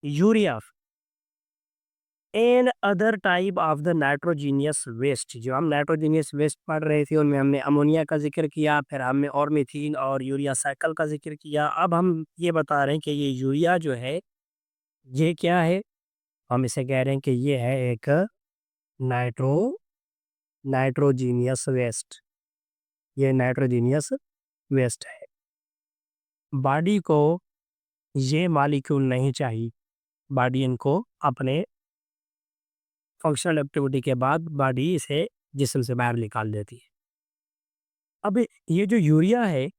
Urea and other type of the nitrogenous waste. जो हम nitrogenous waste पढ़ रहे थे उनमें हमने अमोनिया का जिक्र किया, फिर हमने और मीथेन और यूरिया साइकिल का जिक्र किया। अब हम ये बता रहे हैं कि ये यूरिया जो है ये क्या है। हम इसे कह रहे हैं कि ये है एक नाइट्रो नाइट्रोजीनियस वेस्ट। ये नाइट्रोजीनियस वेस्ट है। बॉडी को ये मालिक्यूल नहीं चाहिए। बॉडी इनको अपने फंक्शनल एक्टिविटी के बाद बॉडी इसे जिस्म से बाहर निकाल देती है। अब ये जो यूरिया है,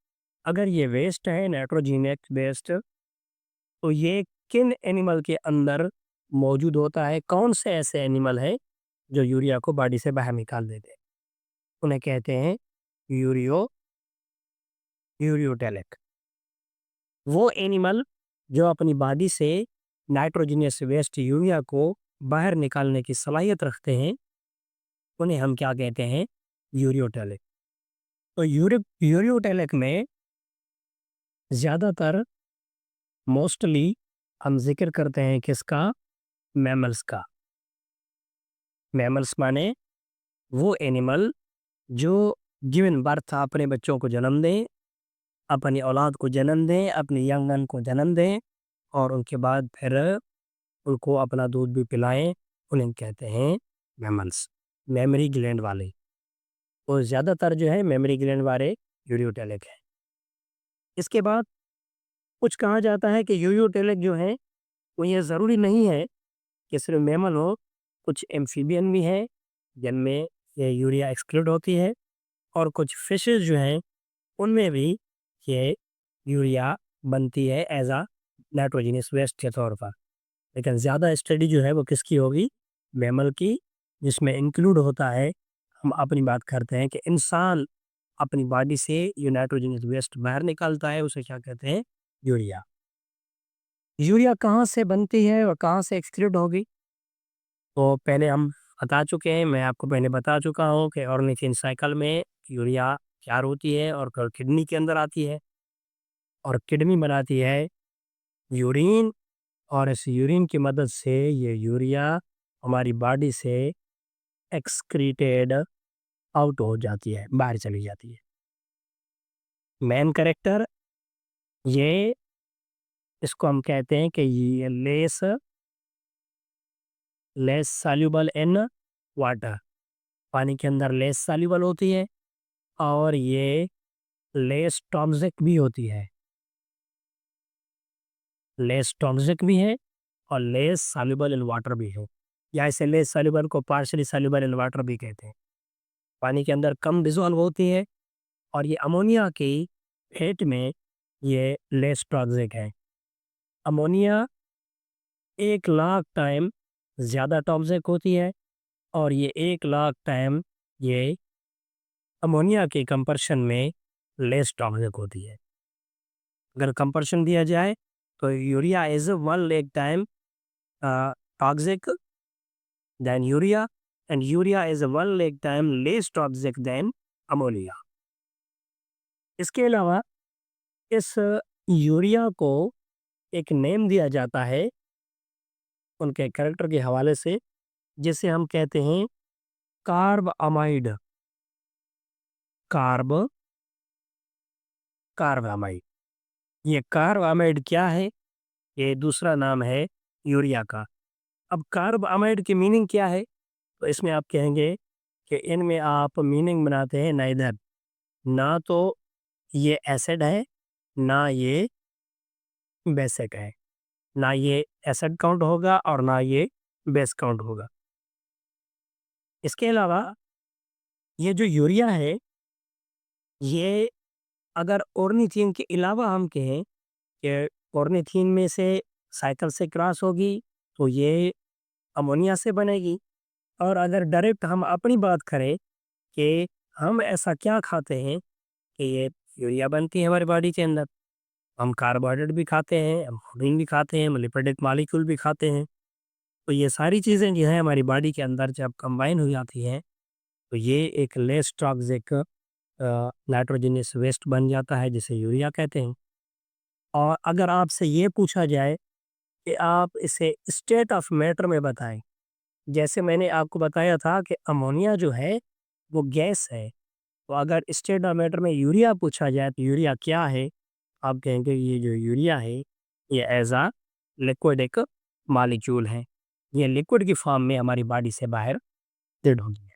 अगर ये वेस्ट है नाइट्रोजीनियस वेस्ट, तो ये किन एनिमल के अंदर मौजूद होता है? कौन से ऐसे एनिमल है जो यूरिया को बॉडी से बाहर निकाल देते हैं? उन्हें कहते हैं यूरियो यूरियोटेलिक। वो एनिमल जो अपनी बॉडी से नाइट्रोजनियस वेस्ट यूरिया को बाहर निकालने की सलाहियत रखते हैं, उन्हें हम क्या कहते हैं? यूरियोटेलिक। तो यूरियोटेलिक में ज़्यादातर मोस्टली हम जिक्र करते हैं किसका? मैमल्स का। मैमल्स माने वो एनिमल जो गिवन बर्थ अपने बच्चों को जन्म दें, अपनी औलाद को जन्म दें, अपने यंगन को जन्म दें और उनके बाद फिर उनको अपना दूध भी पिलाएं, उन्हें कहते हैं मैमल्स। मेमोरी ग्लैंड वाले, और ज़्यादातर जो है मेमोरी ग्लैंड वाले यूरियोटेलिक है। इसके बाद कुछ कहा जाता है कि यूरियोटेलिक जो है वो ये ज़रूरी नहीं है कि सिर्फ मैमल हो, कुछ एम्फीबियन भी हैं जिनमें ये यूरिया एक्सक्लूड होती है, और कुछ फिशेस जो हैं उनमें भी ये यूरिया बनती है एज आ नाइट्रोजनस वेस्ट के तौर पर। लेकिन ज़्यादा स्टडी जो है वो किसकी होगी? मैमल की, जिसमें इंक्लूड होता है, हम अपनी बात करते हैं कि इंसान अपनी बॉडी से ये नाइट्रोजनस वेस्ट बाहर निकालता है, उसे क्या कहते हैं? यूरिया। यूरिया कहाँ से बनती है और कहाँ से एक्सक्लूड होगी? तो पहले हम बता चुके हैं, मैं आपको पहले बता चुका हूँ कि ऑर्निथिन साइकिल में यूरिया तैयार होती है और फिर किडनी के अंदर आती है, और किडनी बनाती है यूरिन, और इस यूरिन की मदद से ये यूरिया हमारी बॉडी से एक्सक्रीटेड आउट हो जाती है, बाहर चली जाती है। मेन कैरेक्टर ये, इसको हम कहते हैं कि ये less less soluble in water, पानी के अंदर लेस सॉल्युबल होती है, और ये लेस टॉक्सिक भी होती है। लेस टॉक्सिक भी है और लेस सॉल्युबल इन वाटर भी है, या इसे लेस सॉल्युबल को पार्शियली सॉल्युबल इन वाटर भी कहते हैं। पानी के अंदर कम डिसॉल्व होती है, और ये अमोनिया की फेट में ये लेस टॉक्सिक है। अमोनिया 1 लाख टाइम ज़्यादा टॉक्सिक होती है, और ये 1 लाख टाइम ये अमोनिया के कंपैरिजन में लेस टॉक्सिक होती है। अगर कंपैरिजन दिया जाए तो urea is 1 lakh time toxic than urea, and urea is 1 lakh time less toxic than ammonia. इसके अलावा इस यूरिया को एक नेम दिया जाता है उनके कैरेक्टर के हवाले से, जिसे हम कहते हैं carb amide. Carb carb amide. ये कार्ब अमाइड क्या है? ये दूसरा नाम है यूरिया का। अब कार्ब अमाइड की मीनिंग क्या है? तो इसमें आप कहेंगे कि इनमें आप मीनिंग बनाते हैं नाइदर, ना तो ये एसिड है, ना ये बेसिक है। ना ये एसिड काउंट होगा और ना ये बेस काउंट होगा। इसके अलावा ये जो यूरिया है, ये अगर ऑर्निथीन के अलावा हम कहें कि ऑर्निथीन में से साइकिल से क्रॉस होगी तो ये अमोनिया से बनेगी। और अगर डायरेक्ट हम अपनी बात करें कि हम ऐसा क्या खाते हैं कि ये यूरिया बनती है हमारी बॉडी के अंदर, हम कार्बोहाइड्रेट भी खाते हैं, हम प्रोटीन भी खाते हैं, हम लिपिडिक मॉलिक्यूल भी खाते हैं। तो ये सारी चीज़ें जो हैं हमारी बॉडी के अंदर जब कंबाइन हो जाती हैं, तो ये एक लेस टॉक्सिक नाइट्रोजनस वेस्ट बन जाता है जिसे यूरिया कहते हैं। और अगर आपसे ये पूछा जाए कि आप इसे स्टेट ऑफ मैटर में बताएँ। जैसे मैंने आपको बताया था कि अमोनिया जो है, वो गैस है। तो अगर स्टेट ऑफ मैटर में यूरिया पूछा जाए तो यूरिया क्या है? आप कहेंगे ये जो यूरिया है, ये ऐज़ अ लिक्विड एक मॉलिक्यूल है। ये लिक्विड की फॉर्म में हमारी बॉडी से बाहर स्थित होगी।